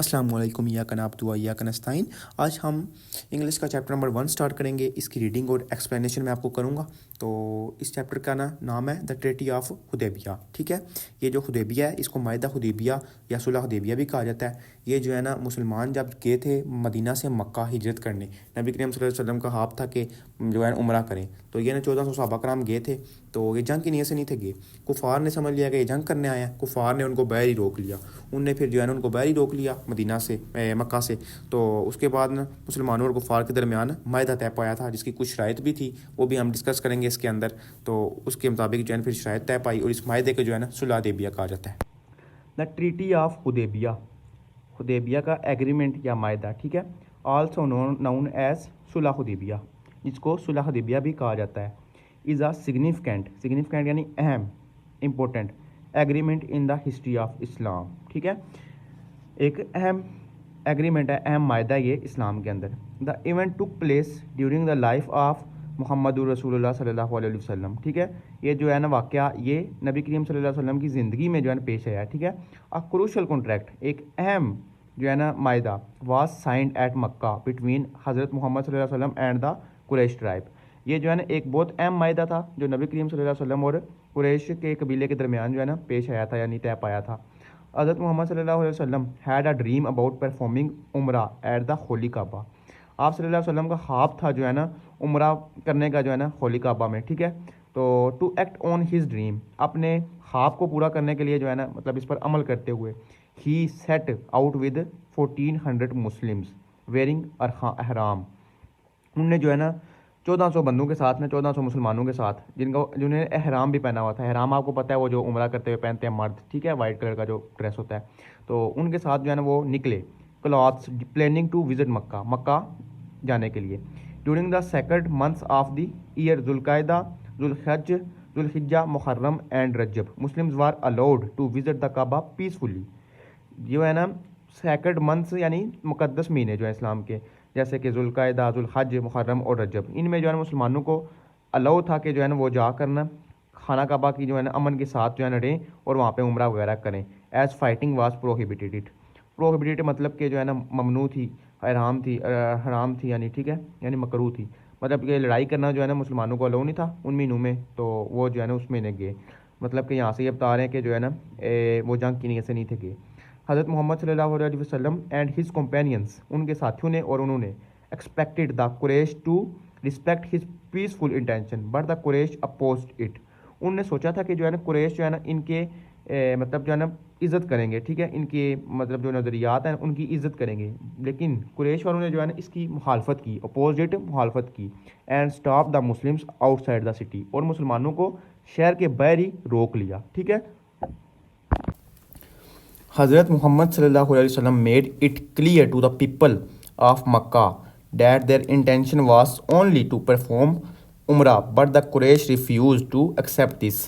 अस्सलाम वालेकुम या कनाब्तु व या कनस्ताइन। आज हम इंग्लिश का चैप्टर नंबर 1 स्टार्ट करेंगे। इसकी रीडिंग और एक्सप्लेनेशन मैं आपको करूँगा। तो इस चैप्टर का नाम है द ट्रीटी ऑफ हुदैबिया। ठीक है, ये जो हुदैबिया है इसको मायदा हुदैबिया या सुलह हुदैबिया भी कहा जाता है। ये जो है ना, मुसलमान जब गए थे मदीना से मक्का हिजरत करने, नबी करीम सल्लल्लाहु अलैहि वसल्लम का ख्वाब था कि जो है उम्रा करें। तो ये ना 1400 सहाबा कराम गए थे। तो ये जंग की नीयत से नहीं थे गए। कुफार ने समझ लिया कि ये जंग करने आया है। कुफार ने उनको बैर ही रोक लिया। उनने फिर जो है ना उनको बैर ही रोक लिया मदीना से, मक्का से। तो उसके बाद ना मुसलमानों और कुफार के दरमियान मायदा तय पाया था, जिसकी कुछ शराइत भी थी, वो भी हम डिस्कस करेंगे इसके अंदर। तो उसके मुताबिक जो है फिर शराइत तय पाई और इस मायदे को जो है ना सुलह हुदैबिया कहा जाता है। The treaty of Hudaibiya, Hudaibiya का एग्रीमेंट या मायदा, ठीक है, आल्सो नाउन एज सुलह हुदैबिया, जिसको सुलह हुदैबिया भी कहा जाता है, इज़ अ सिग्निफिकेंट यानी अहम, important agreement in the history of Islam. ठीक है, एक अहम एग्रीमेंट है, अहम मायदा ये इस्लाम के अंदर। The event took place during the life of Muhammad रसूलुल्लाह सल्लल्लाहु अलैहि वसल्लम। ठीक है, ये जो है ना वाक़या ये नबी करीम सल्लल्लाहु अलैहि वसल्लम की ज़िंदगी में जो है ना पेश आया है। ठीक है, अ क्रूशल कॉन्ट्रैक्ट, एक अहम जो है ना मायदा, was signed at Mecca between हज़रत मोहम्मद सल्लल्लाहु अलैहि वसल्लम एंड द कुरैश ट्राइब। ये जो है ना एक बहुत अहम मायदा था जो नबी करीम सल्लल्लाहु अलैहि वसल्लम और कुरैश के कबीले के दरमियान जो है ना पेश आया था, यानी तय पाया था। हज़रत मोहम्मद सल्लल्लाहु अलैहि वसल्लम had a dream about performing उम्रा एट द होली काबा। आप सल्लल्लाहु अलैहि वसल्लम का ख्वाब था जो है ना उम्रा करने का जो है ना होली काबा में। ठीक है, तो to act on his dream, अपने ख्वाब को पूरा करने के लिए जो है ना, मतलब इस पर अमल करते हुए, he set out with 1400 Muslims wearing अहराम। उनने जो है ना 1400 बंदों के साथ में, 1400 मुसलमानों के साथ, जिन्होंने एहराम भी पहना हुआ था। एहराम आपको पता है वो जो उम्रा करते हुए पहनते हैं मर्द, ठीक है, वाइट कलर का जो ड्रेस होता है। तो उनके साथ जो है ना वो निकले clothes, planning to visit Mecca, Mecca जाने के लिए। During the second months of the year, जुल्कायदा, जुल्हिज्जा, मुहर्रम एंड रजब, Muslims were allowed to visit the Kaaba peacefully. जो है ना सेकंड मंथ्स यानी मुकद्दस महीने जो है इस्लाम के, जैसे कि जुल्कायदा, जुल्हज, मुहर्रम और रजब, इनमें जो है ना मुसलमानों को अलाउ था कि जो है ना वो जा करना खाना काबा की जो है ना अमन के साथ जो है ना रहें और वहाँ पे उम्रा वगैरह करें। As fighting was prohibited, prohibited मतलब कि जो है ना ममनू थी, हराम थी यानी, ठीक है, यानी मकरू थी। मतलब कि लड़ाई करना जो है ना मुसलमानों को अलाउ नहीं था उन महीनों में, तो वो जो है ना उस महीने गए। मतलब कि यहाँ से ये बता रहे हैं कि जो है ना वो जंग की नीयत से नहीं थे गए। हज़रत मोहम्मद सल्लल्लाहु अलैहि वसल्लम एंड हिज कंपेनियंस, उनके साथियों ने और उन्होंने expected the Quraysh to respect his peaceful intention but the Quraysh opposed it. उनने सोचा था कि जो है ना कुरैश जो है ना इनके मतलब जो है ना इज़्ज़त करेंगे, ठीक है, इनके मतलब जो नज़रियात हैं उनकी इज़्ज़त करेंगे, लेकिन कुरैश वालों ने जो है ना इसकी मुखालफत की, अपोजिट मुखालफत की। And stop the Muslims outside the city, और मुसलमानों को शहर के बाहर ही रोक लिया। ठीक है, हज़रत मोहम्मद सल्लल्लाहु अलैहि वसल्लम made it clear to the people of Mecca that their intention was only to perform Umrah but the Quraysh refuse to accept this.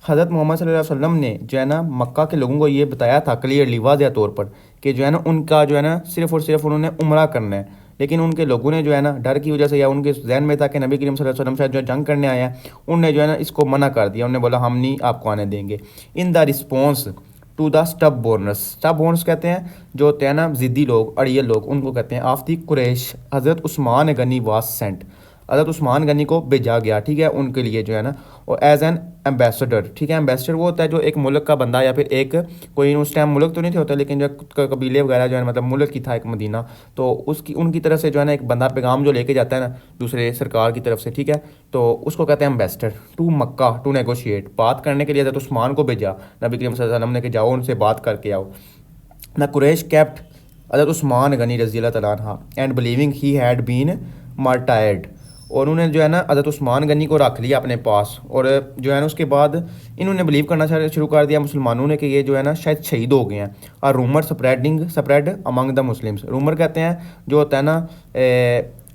हज़रत मोहम्मद सल्लल्लाहु अलैहि वसल्लम ने जो है ना मक्का के लोगों को ये बताया था क्लियरली, वाज़ह तौर पर, कि जो है ना उनका जो है ना सिर्फ़ और सिर्फ उन्होंने उम्रा करना है। लेकिन उनके लोगों ने जो है ना डर की वजह से, या उनके जहन में था कि नबी करीम सल्लल्लाहु अलैहि वसल्लम शायद जो जंग करने आया है, उनने जो है ना इसको मना कर दिया। उन्होंने बोला हम नहीं आपको आने देंगे। In the response to the stubbornness, stubbornness कहते हैं जो होते हैं ना ज़िद्दी लोग, अड़ियल लोग, उनको कहते हैं। ऑफ दी कुरैश हज़रत उस्मान गनी वाज सेंट, हज़रत उस्मान गनी को भेजा गया, ठीक है, उनके लिए जो है ना, और एज एन एम्बेसडर। ठीक है, एम्बेसडर वो होता है जो एक मुल्क का बंदा, या फिर एक कोई उस टाइम मुल्क तो नहीं थे होता, लेकिन जो कबीले वगैरह जो है मतलब मुल्क की था एक मदीना, तो उसकी उनकी तरफ से जो है ना एक बंदा पैगाम जो लेके जाता है ना दूसरे सरकार की तरफ से, ठीक है, तो उसको कहते हैं ambassador. To Mecca to negotiate, बात करने के लिए हज़रत उस्मान को भेजा नबी करीम सल्लल्लाहु अलैहि वसल्लम ने कि जाओ उनसे बात करके आओ। द कुरैश केप्ट हज़रत उस्मान गनी रज़ी अल्लाह तआला अन्हा and believing he had been martyred, और उन्होंने जो है ना हज़रत उस्मान गनी को रख लिया अपने पास, और जो है ना उसके बाद इन्होंने बिलीव करना शुरू कर दिया मुसलमानों ने कि ये जो है ना शायद शहीद हो गए हैं। और rumour spread among the Muslims, rumour कहते हैं जो होता है ना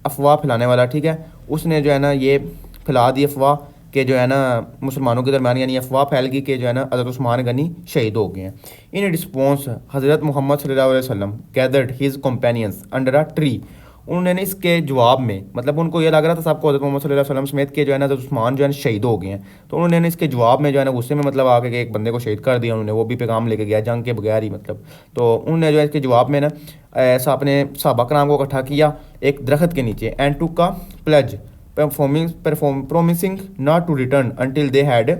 अफवाह फैलाने वाला, ठीक है, उसने जो है ना ये फैला दी अफवाह कि जो है ना मुसलमानों के दरमियान, यानी अफवाह फैल गई कि जो है ना हज़रत उस्मान गनी शहीद हो गए हैं। इन रिस्पॉन्स हज़रत मोहम्मद सल्लल्लाहु अलैहि वसल्लम gathered his companions under a tree, उन्होंने इसके जवाब में, मतलब उनको ये लग रहा था सबको हज़रत मोहम्मद सल्लल्लाहु अलैहि वसल्लम समेत के जो है ना हज़रत उस्मान जो है शहीद हो गए हैं, तो उन्होंने इसके जवाब में जो है ना गुस्से में मतलब आके के एक बंदे को शहीद कर दिया उन्होंने, वो भी पैगाम लेके गया जंग के बगैर ही मतलब। तो उन्होंने जो है इसके जवाब में ना ऐसा अपने सहाबा कराम को इकट्ठा किया एक दरख्त के नीचे, and took a pledge promising not to return until they had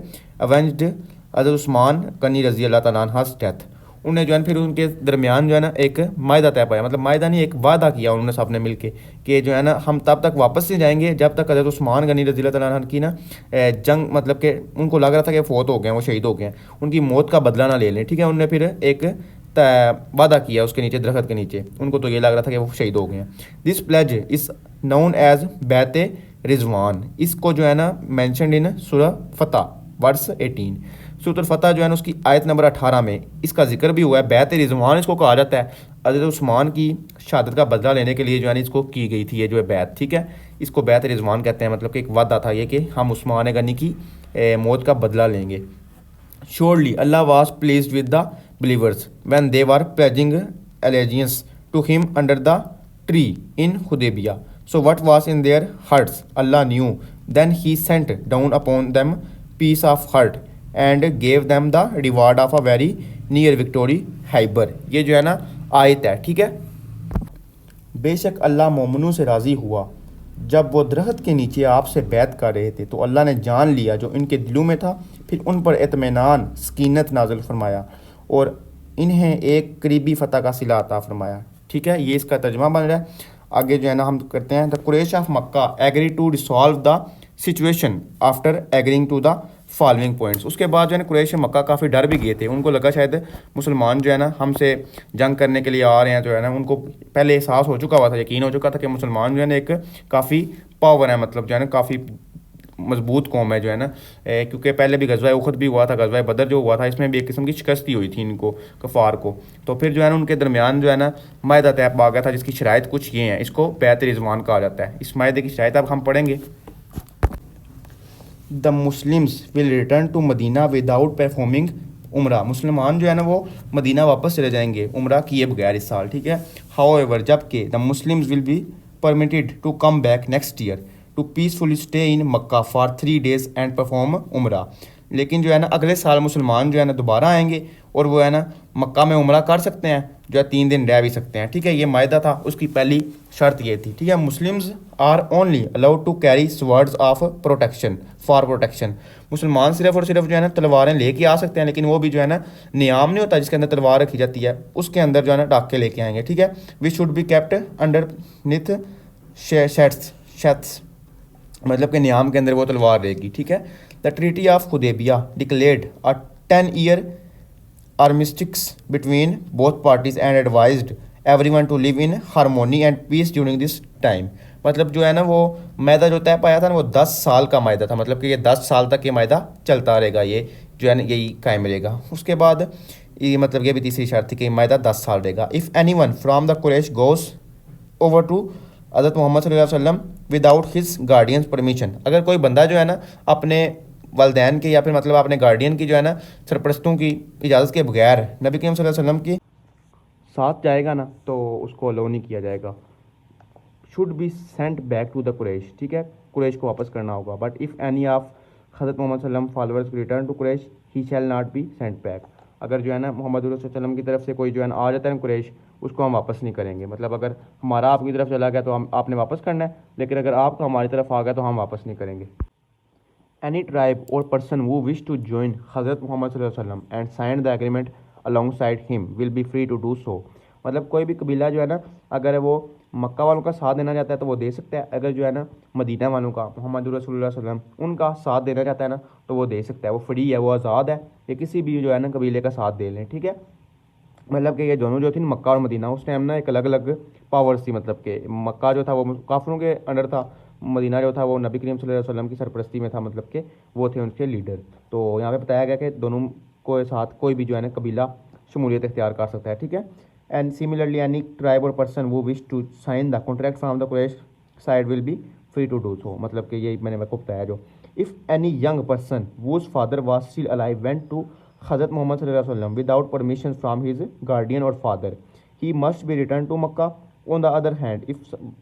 avenged हज़रत उस्मान गनी रजी अल्लाह तआला अन्हु's डेथ। उन्हें जो है फिर उनके दरमियान जो है ना एक मायदा तय पाया, मतलब मायदा नहीं, एक वादा किया उन्होंने सब ने मिलके कि जो है ना हम तब तक वापस नहीं जाएंगे जब तक हज़रत उस्मान गनी रज़ी अल्लाह तआला अन्हु की ना जंग, मतलब कि उनको लग रहा था कि फोत हो गए हैं, वो शहीद हो गए हैं, उनकी मौत का बदला ना ले लें, ठीक है। उन्होंने फिर एक वादा किया उसके नीचे, दरख्त के नीचे, उनको तो ये लग रहा था कि वो शहीद हो गए हैं। This pledge is known as बैत रिजवान, इसको जो है ना मैंशनड इन सूरह फतह वर्स 18, सूरह फतह जो है ना उसकी आयत नंबर 18 में इसका जिक्र भी हुआ है। बैत रिजवान इसको कहा जाता है, हज़रत उस्मान की शहादत का बदला लेने के लिए जो है ना इसको की गई थी ये जो है बैत, ठीक है। इसको बैत रिजवान कहते हैं, मतलब कि एक वादा था ये कि हम उस्मान गनी की मौत का बदला लेंगे। Surely Allah was pleased with the believers when they were pledging allegiance to him under the tree in Hudaybiyah. So what was in their hearts Allah knew. Then he sent down upon them peace of heart and gave them the reward of a very near victory Hyber। ये जो है ना आयत है, ठीक है। बेशक अल्लाह मोमिनों से राज़ी हुआ जब वो दरख्त के नीचे आपसे बैत कर रहे थे, तो अल्लाह ने जान लिया जो इनके दिलों में था, फिर उन पर इत्मीनान सकीनत नाज़िल फरमाया और इन्हें एक करीबी फ़तह का सिला अता फरमाया, ठीक है। ये इसका तर्जुमा बन रहा है। आगे जो है ना हम करते हैं, the Quraysh of Mecca agree to resolve the situation after agreeing to the following points. उसके बाद जो है ना कुरैश मक्का काफ़ी डर भी गए थे, उनको लगा शायद मुसलमान जो है ना हमसे जंग करने के लिए आ रहे हैं, जो है ना उनको पहले एहसास हो चुका हुआ था, यकीन हो चुका था कि मुसलमान जो है ना एक काफ़ी पावर है, मतलब जो है ना काफ़ी मजबूत कौम है जो है ना, क्योंकि पहले भी गज़वा उखद भी हुआ था, गज़वा बदर जो हुआ था इसमें भी एक किस्म की शिकस्ती हुई थी इनको कफ़ार को। तो फिर जो है ना उनके दरमियान जो है ना मायदा तय आ गया था जिसकी शराइत कुछ ये हैं, इसको बैत रिजवान कहा जाता है। इस मायदे की शराइत अब हम पढ़ेंगे। The Muslims will return to Medina without performing उम्रा, मुसलमान जो है ना वो मदीना वापस चले जाएंगे उम्रा किए बगैर इस साल, ठीक है। हाउ एवर, जबकि the Muslims will be permitted to come back next year to peacefully stay in Mecca for 3 days and perform उम्रा। लेकिन जो है ना अगले साल मुसलमान जो है ना दोबारा आएंगे और वो है ना मक्का में उम्रा कर सकते हैं, जो है 3 दिन रह भी सकते हैं, ठीक है। ये मायदा था, उसकी पहली शर्त ये थी, ठीक है। Muslims are only allowed to carry swords of protection for protection, मुसलमान सिर्फ और सिर्फ जो है ना तलवारें लेके आ सकते हैं, लेकिन वो भी जो है ना नियाम नहीं होता जिसके अंदर तलवार रखी जाती है, उसके अंदर जो है ना डाके लेके आएंगे, ठीक है। We should be kept underneath sheets, मतलब कि नियाम के अंदर वो तलवार रहेगी, ठीक है। The treaty of Hudaibiya declared a 10-year armistice between both parties and advised everyone to live in harmony and peace during this time। मतलब जो है ना वो मायदा जो तय पाया था ना वो 10 साल का मायदा था, मतलब कि ये 10 साल तक ये मायदा चलता रहेगा, ये जो है ना यही कायम रहेगा। उसके बाद ये मतलब ये भी तीसरी शर्त थी कि मायदा 10 साल रहेगा। If anyone from the Quraysh goes over to हज़रत मोहम्मद सल्लल्लाहु अलैहि वसल्लम विदाउट हिज गार्डियंस परमिशन, अगर कोई बंदा जो है ना अपने वालदैन के या फिर मतलब अपने गार्डियन की जो है ना सरपरस्तों की इजाज़त के बगैर नबी करीम सल्लल्लाहु अलैहि वसल्लम के साथ जाएगा ना तो उसको अलो नहीं किया जाएगा। Should be sent back to the Quraysh, ठीक है, कुरैश को वापस करना होगा। बट इफ़ एनी ऑफ हज़रत मोहम्मद सल्लम followers return to Quraysh he shall not be sent back, अगर जो है ना मोहम्मद वसल्लम की तरफ से कोई जो है ना आ जाता है ना कुरैश, उसको हम वापस नहीं करेंगे। मतलब अगर हमारा आपकी तरफ चला गया तो हम आपने वापस करना है, लेकिन अगर आपका हमारी तरफ आ गया तो हम वापस नहीं करेंगे। Any tribe or person who wish to join Hazrat Muhammad sallallahu alaihi wasallam and sign the agreement alongside him will be free to do so। मतलब कोई भी कबीला जो है ना अगर वो मक्का वालों का साथ देना चाहता है तो वो दे सकता है, अगर जो है ना मदीना वालों का मोहम्मद रसूलुल्लाह सल्लल्लाहु अलैहि वसल्लम उनका साथ देना चाहता है ना तो वो दे सकता है, वो फ्री है, वो आज़ाद है, ये किसी भी जो है ना कबीले का साथ दे लें, ठीक है। मतलब कि ये दोनों जो थी मक्का और मदीना उस टाइम ना एक अलग अलग पावर्स थी, मतलब कि मक्का जो था वो काफिरों के अंडर था, मदीना जो था वो नबी करीम सल्लल्लाहु अलैहि वसल्लम की सरपरस्ती में था, मतलब कि वो थे उनके लीडर। तो यहाँ पे बताया गया कि दोनों को साथ कोई भी जो है ना कबीला शमूलियत इख्तियार कर सकता है, ठीक है। And similarly any tribe or person who wish to sign the contract from the Quraysh side will be free to do so, मतलब कि ये मैंने आपको बताया जो if any young person whose father was still alive went to हज़रत Muhammad सल्लल्लाहु अलैहि वसल्लम without permission from his guardian or father he must be return to Mecca On the other hand, if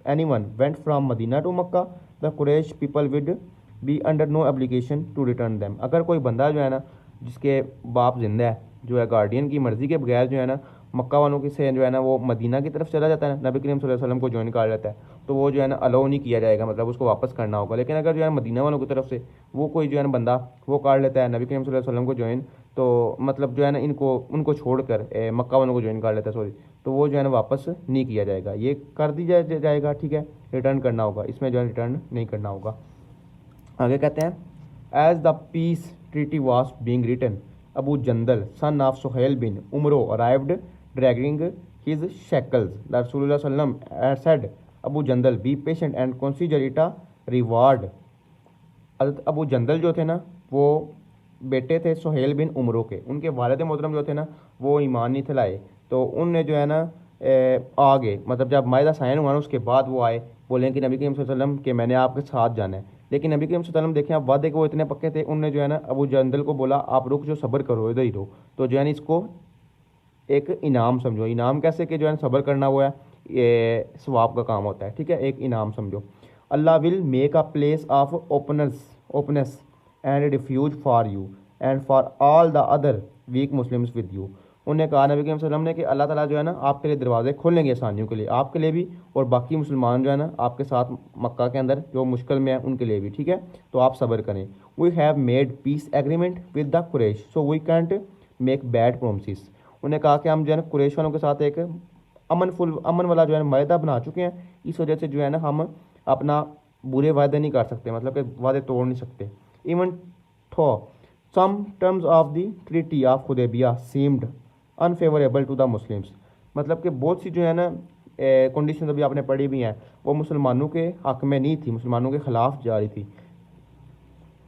anyone went from Medina to Makkah, the Quraysh people would be under no obligation to return them. अगर कोई बंदा जो है ना जिसके बाप जिंदा है, जो है गार्डियन की मर्ज़ी के बगैर जो है ना मक्का वालों के से जो है ना वो मदीना की तरफ चला जाता है, नबी करीम सल्लल्लाहु अलैहि वसल्लम को ज्वाइन कर लेता है, तो वो जो है ना अलाउ नहीं किया जाएगा, मतलब उसको वापस करना होगा। लेकिन अगर जो है मदीना वालों की तरफ से वो कोई जो है ना बंदा वो कर लेता है नबी करीम सल्लल्लाहु अलैहि वसल्लम को ज्वाइन, तो मतलब जो है ना इनको उनको छोड़कर मक्का वालों को ज्वाइन कर लेता है, सॉरी, तो वो जो है ना वापस नहीं किया जाएगा, ये कर दी जाएगा, ठीक है, रिटर्न करना होगा, इसमें जो है रिटर्न नहीं करना होगा। आगे कहते हैं as the peace treaty was being written Abu Jandal son of Suhail bin Amr arrived dragging his shackles the रसूलुल्लाह सल्लम said Abu Jandal be patient and consider it a reward. हज़रत अबू जंदल जो थे ना वो बेटे थे सुहेल बिन उमरो के, उनके वालिद मोहतरम जो थे ना वो ईमान नहीं थे लाए, तो उनने जो है ना आगे मतलब जब मायदा साइन हुआ ना उसके बाद वो आए, बोले कि नबी करीम सल्लल्लाहु अलैहि वसल्लम के मैंने आपके साथ जाना है। लेकिन नबी करीम सल्लल्लाहु अलैहि वसल्लम देखें आप वादे के वो इतने पक्के थे, उनने जो है ना अबू जंदल को बोला आप रुक जो सब्र करो इधर ही रहो, तो जो है ना इसको एक इनाम समझो। इनाम कैसे कि जो है सब्र करना वो है ये सवाब का काम होता है, ठीक है, एक इनाम समझो। Allah will make a place of openness and refuge for you and for all the other weak Muslims with you. उन्होंने कहा नबी करीम सल्लल्लाहु अलैहि वसल्लम ने कि अल्लाह ताला जो है ना आपके लिए दरवाजे खोलेंगे आसानियों के लिए, आपके लिए भी और बाकी मुसलमान जो है ना आपके साथ मक्का के अंदर जो मुश्किल में है उनके लिए भी, ठीक है, तो आप सब्र करें। We have made peace agreement with the Quraysh so we can't make bad promise. उन्हें कहा कि हम जो है ना कुरैश वालों के साथ एक अमन वाला जो है मायदा बना चुके हैं, इस वजह से जो है ना हम अपना बुरे वायदे नहीं कर सकते, मतलब कि वादे तोड़ नहीं सकते। Even though some terms of the treaty of Hudaibiya seemed unfavourable to the Muslims, मतलब कि बहुत सी जो है ना कंडीशन अभी आपने पढ़ी भी हैं वो मुसलमानों के हक में नहीं थी, मुसलमानों के ख़िलाफ़ जा रही थी।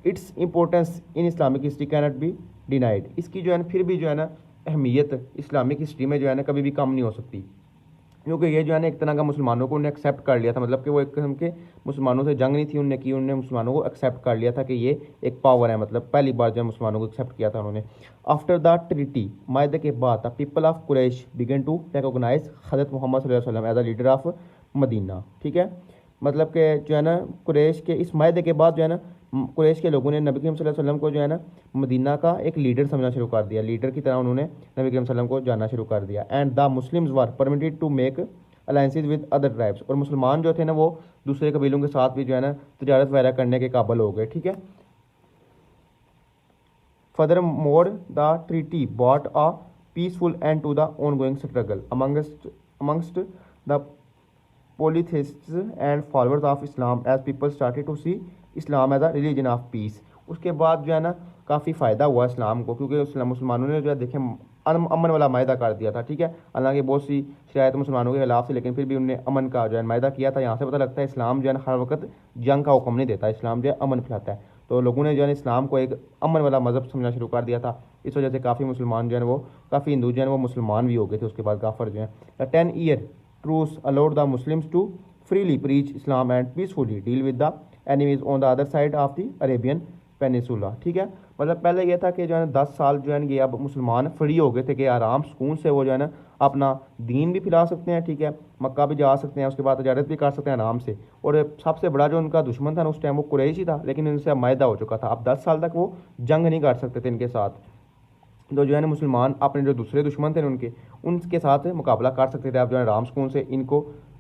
Its importance in Islamic history cannot be denied, इसकी जो है ना फिर भी जो है ना अहमियत इस्लामिक हिस्ट्री में जो है ना कभी भी कम नहीं हो सकती, क्योंकि ये जो है ना एक तरह का मुसलमानों को उन्हें एक्सेप्ट कर लिया था, मतलब कि वो एक किस्म के मुसलमानों से जंग नहीं थी उनने की, उन्होंने मुसलमानों को एक्सेप्ट कर लिया था कि ये एक पावर है, मतलब पहली बार जो है मुसलमानों को एक्सेप्ट किया था उन्होंने। आफ्टर द ट्रीटी मायदे के बाद the people of Quraysh began to recognise हज़रत मोहम्मद सल्लल्लाहु अलैहि वसल्लम as the leader of Medina, ठीक है, मतलब कि जो है ना कुरैश के इस मायदे के बाद जो है ना कुरैश के लोगों ने नबी करीम सल्लल्लाहु अलैहि वसल्लम को जो है ना मदीना का एक लीडर समझना शुरू कर दिया, लीडर की तरह उन्होंने नबी करीम सल्लल्लाहु अलैहि वसल्लम को जानना शुरू कर दिया। And the Muslims were permitted to make alliances with other tribes, और मुसलमान जो थे ना वो दूसरे कबीलों के साथ भी जो है ना तजारत वगैरह करने के काबिल हो गए, ठीक है। Furthermore the treaty brought a peaceful end to the ongoing struggle amongst the polytheists and followers of Islam as people started to see Islam as a religion of peace। उसके बाद जो है ना काफ़ी फ़ायदा हुआ इस्लाम को, क्योंकि मुसलमानों ने जो है देखें अमन वाला मायदा कर दिया था, ठीक है, हालांकि बहुत सी शरायत मुसलमानों के खिलाफ थी, लेकिन फिर भी उन्होंने अमन का जो है मायदा किया था। यहाँ से पता लगता है इस्लाम जो है ना हर वक्त जंग का हुक्म नहीं देता, इस्लाम जो है अमन फैलाता है, तो लोगों ने जो है इस्लाम को एक अमन वाला मज़हब समझना शुरू कर दिया था। इस वजह से काफ़ी मुसलमान जो है वो काफ़ी हिंदू जो है वो मुसलमान भी हो गए थे उसके बाद काफर जो है। 10 year truce allowed the Muslims to freely preach Islam and peacefully deal with the enemies on the other side of the Arabian Peninsula, ठीक है, मतलब पहले ये था कि जो है ना 10 साल जो है ना ये अब मुसलमान फ्री हो गए थे कि आराम सुकून से वो जो है ना अपना दीन भी फैला सकते हैं, ठीक है, मक्का भी जा सकते हैं, उसके बाद तजारत भी कर सकते हैं आराम से। और सबसे बड़ा जो उनका दुश्मन था ना उस टाइम वो कुरैश ही था, लेकिन इनसे अब मायदा हो चुका था, अब 10 साल तक वो जंग नहीं कर सकते थे इनके साथ, तो जो है ना मुसलमान अपने जो दूसरे दुश्मन थे उनके साथ मुकाबला कर सकते थे, आप जो है राम सुकून से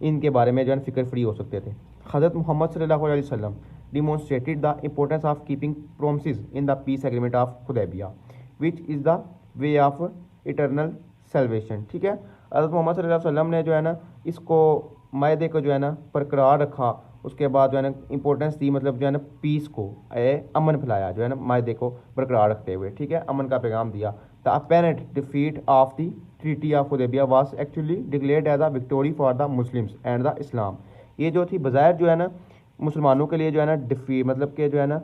इनके बारे में जो है फिक्र फ्री हो सकते थे। हज़रत मोहम्मद सल्लल्लाहु अलैहि वसल्लम demonstrated the importance of keeping promises in the peace agreement of Hudaibiya which is the way of eternal salvation, ठीक है। हज़रत मोहम्मद सल्लल्लाहु अलैहि वसल्लम ने जो है ना इसको मायदे को जो है ना बरकरार रखा, उसके बाद जो है ना इंपॉर्टेंस दी, मतलब जो है ना पीस को अमन फैलाया जो है ना मायदे को बरकरार रखते हुए, ठीक है, अमन का पैगाम दिया। The apparent defeat of the treaty of Hudaybiyyah was actually declared as a victory for the Muslims and the Islam. ये जो थी बज़ाहिर जो है ना मुसलमानों के लिए जो है ना डिफीट मतलब कि जो है ना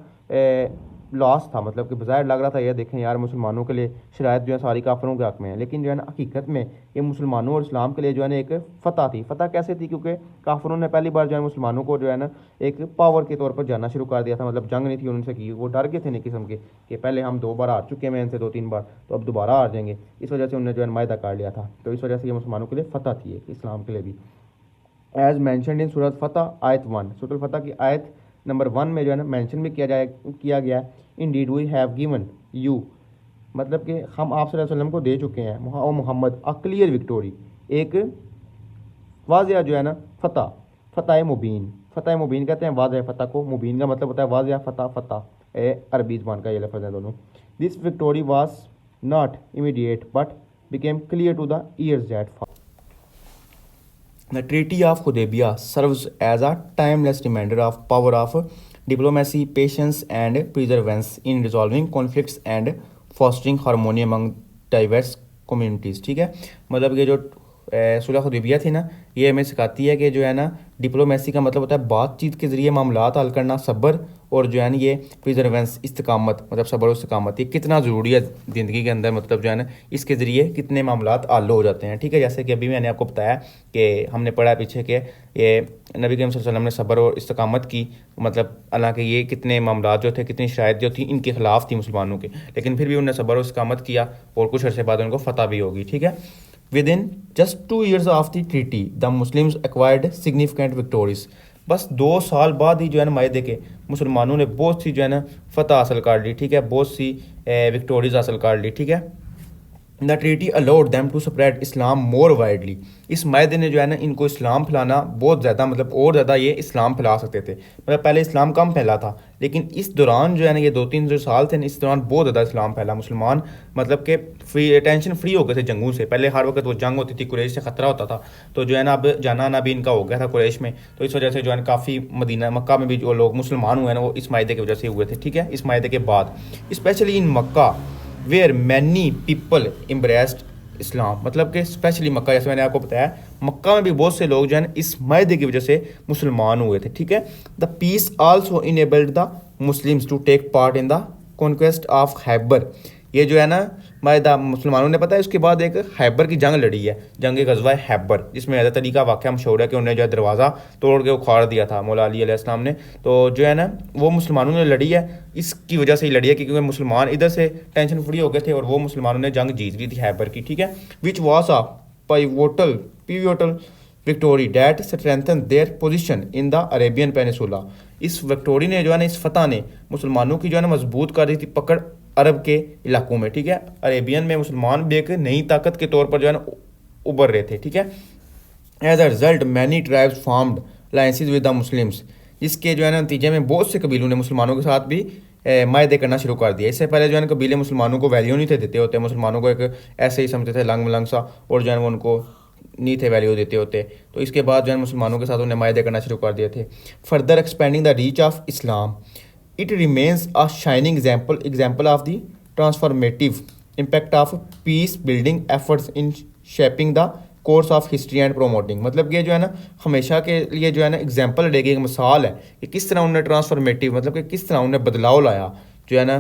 लॉस था, मतलब कि बज़ाहिर लग रहा था ये देखें यार मुसलमानों के लिए शरायत जो है सारी काफरों के हक में है, लेकिन जो है ना हकीकत में ये मुसलमानों और इस्लाम के लिए जो है ना एक फ़तह थी। फ़तह कैसे थी, क्योंकि काफरों ने पहली बार जो है मुसलमानों को जो है ना एक पावर के तौर पर जानना शुरू कर दिया था, मतलब जंग नहीं थी उनसे की, वो डर गए थे एक किस्म के कि पहले हम 2 बार हार चुके हैं इनसे 2-3 बार, तो अब दोबारा हार जाएंगे, इस वजह से उन्होंने जो है मायदा कर लिया था, तो इस वजह से ये मुसलमानों के लिए फ़तह थी इस्लाम के लिए भी। एज मैंशनड इन सूरत फ़तह आयत 1, सूरत फ़तह की आयत नंबर 1 में जो है ना मेंशन भी किया गया है। Indeed we have given you, मतलब कि हम आप सल्लल्लाहु अलैहि वसल्लम को दे चुके हैं, ओ मोहम्मद, अ क्लियर विक्टोरी, एक वाज़िया जो है ना फ़तह, फ़तह मुबीन। फ़तह मुबीन कहते हैं वाज़िया फ़तह को, मुबीन का मतलब होता है वाज़िया, फ़तह फ़तह अरबी ज़बान का ये लफ्ज़ है दोनों। This victory was not immediate but became clear to the years that follow. The Treaty of Hudaybiyah serves as a timeless reminder of power of diplomacy, patience, and perseverance in resolving conflicts and fostering harmony among diverse communities। ठीक है, मतलब ये जो सुलह हुदैबिया थी ना, ये हमें सिखाती है कि जो है ना डिप्लोमेसी का मतलब होता है बातचीत के ज़रिए मामलात हल करना, सब्र, और जो है ना ये प्रिजर्वेंस, इस्तकामत, मतलब सब्र और इस्तकामत, ये कितना ज़रूरी है ज़िंदगी के अंदर, मतलब जो है ना इसके ज़रिए कितने मामलात हल हो जाते हैं। ठीक है, जैसे कि अभी मैंने आपको बताया कि हमने पढ़ा पीछे कि ये नबी करीम सल्लल्लाहु अलैहि वसल्लम ने सब्र और इस्तकामत की, मतलब हालांकि ये कितने मामलात जो थे, कितनी शराइत जो थी इनके ख़िलाफ़ थी मुसलमानों के, लेकिन फिर भी उन्होंने सब्र और इस्तकामत किया और कुछ अर्से बाद उनको फ़तह भी होगी। ठीक है, within just 2 years of the treaty the Muslims acquired significant victories. बस 2 साल बाद ही जो है ना मायदे के मुसलमानों ने बहुत सी जो है ना फ़तह हासिल कर ली। ठीक है, बहुत सी विक्टोरीज हासिल कर ली। ठीक है, the treaty allowed them to spread Islam more widely. इस मायदे ने जो है ना इनको इस्लाम फैलाना बहुत ज़्यादा, मतलब और ज़्यादा ये इस्लाम फैला सकते थे। मतलब पहले इस्लाम कम फैला था, लेकिन इस दौरान जो है ना ये 2-3 जो साल थे, इस दौरान बहुत ज़्यादा इस्लाम फैला। मुसलमान मतलब कि टेंशन फ्री हो गए थे जंगों से। पहले हर वक्त वो जंग होती थी, कुरैश से ख़तरा होता था, तो जो है ना अब जाना आना भी इनका हो गया था कुरैश में, तो इस वजह से जो है ना काफ़ी मदीना मक्का में भी जो लोग मुसलमान हुए हैं ना वो इस मायदे की वजह से हुए थे। ठीक है, इस मायदे के बाद specially in Mecca where many people embraced Islam, मतलब कि स्पेशली मक्का, जैसे मैंने आपको बताया मक्का में भी बहुत से लोग जो है इस मायदे की वजह से मुसलमान हुए थे। ठीक है, the peace also enabled the Muslims to take part in the conquest of Khaybar. ये जो है ना मायदा मुसलमानों ने, पता है उसके बाद एक खैबर की जंग लड़ी है, जंग गज़वा खैबर, जिसमें हज़रत अली का वाक़या मशहूर है कि उन्होंने जो है दरवाज़ा तोड़ के उखाड़ दिया था मौला अली अलैहिस्सलाम ने। तो जो है ना वो मुसलमानों ने लड़ी है, इसकी वजह से ही लड़ी है क्योंकि मुसलमान इधर से टेंशन फ्री हो गए थे और वो मुसलमानों ने जंग जीत ली थी खैबर की। ठीक है, which was a pivotal victory that strengthen their position in the Arabian peninsula. इस विक्टोरी ने जो है ना, इस फतह ने मुसलमानों की जो है ना मजबूत कर दी थी पकड़ अरब के इलाकों में। ठीक है, अरेबियन में मुसलमान भी एक नई ताकत के तौर पर जो है ना उभर रहे थे। ठीक है, as a result many tribes formed alliances with the Muslims, जिसके जो है ना नतीजे में बहुत से कबीलों ने मुसलमानों के साथ भी मायदे करना शुरू कर दिया। इससे पहले जो है ना कबीले मुसलमानों को वैल्यू नहीं थे देते होते, मुसलमानों को एक ऐसे ही समझते थे लंग मलंग सा, और जो है वो उनको नहीं थे वैल्यू देते होते। तो इसके बाद जो है मुसलमानों के साथ उन्हें मायदे करना शुरू कर दिए थे। Further expanding the reach of Islam, it remains a shining example of the transformative impact of peace building efforts in shaping the course of history and promoting. मतलब ये जो है ना हमेशा के लिए जो है ना एग्जाम्पल रहेगी, एक मिसाल है कि किस तरह उन्होंने ट्रांसफॉर्मेटिव, मतलब कि किस तरह उन्होंने बदलाव लाया जो है ना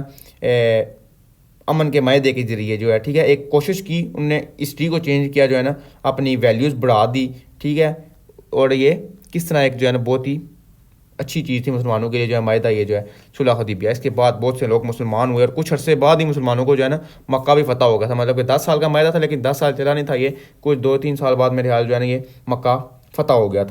अमन के मायदे के ज़रिए जो है। ठीक है, एक कोशिश की उनने हिस्ट्री को चेंज किया, जो है ना अपनी वैल्यूज़ बढ़ा दी। ठीक है, और ये किस तरह एक जो है ना बहुत ही अच्छी चीज़ थी मुसलमानों के लिए जो है मायदा, ये जो है सुलह हुदैबिया। इसके बाद बहुत से लोग मुसलमान हुए और कुछ अरसे बाद ही मुसलमानों को जो है ना मक्का भी फतह हो गया था। मतलब कि 10 साल का मायदा था, लेकिन 10 साल चला नहीं था ये, कुछ 2-3 साल बाद मेरे ख्याल जो है ना ये मक्का फतह हो गया था।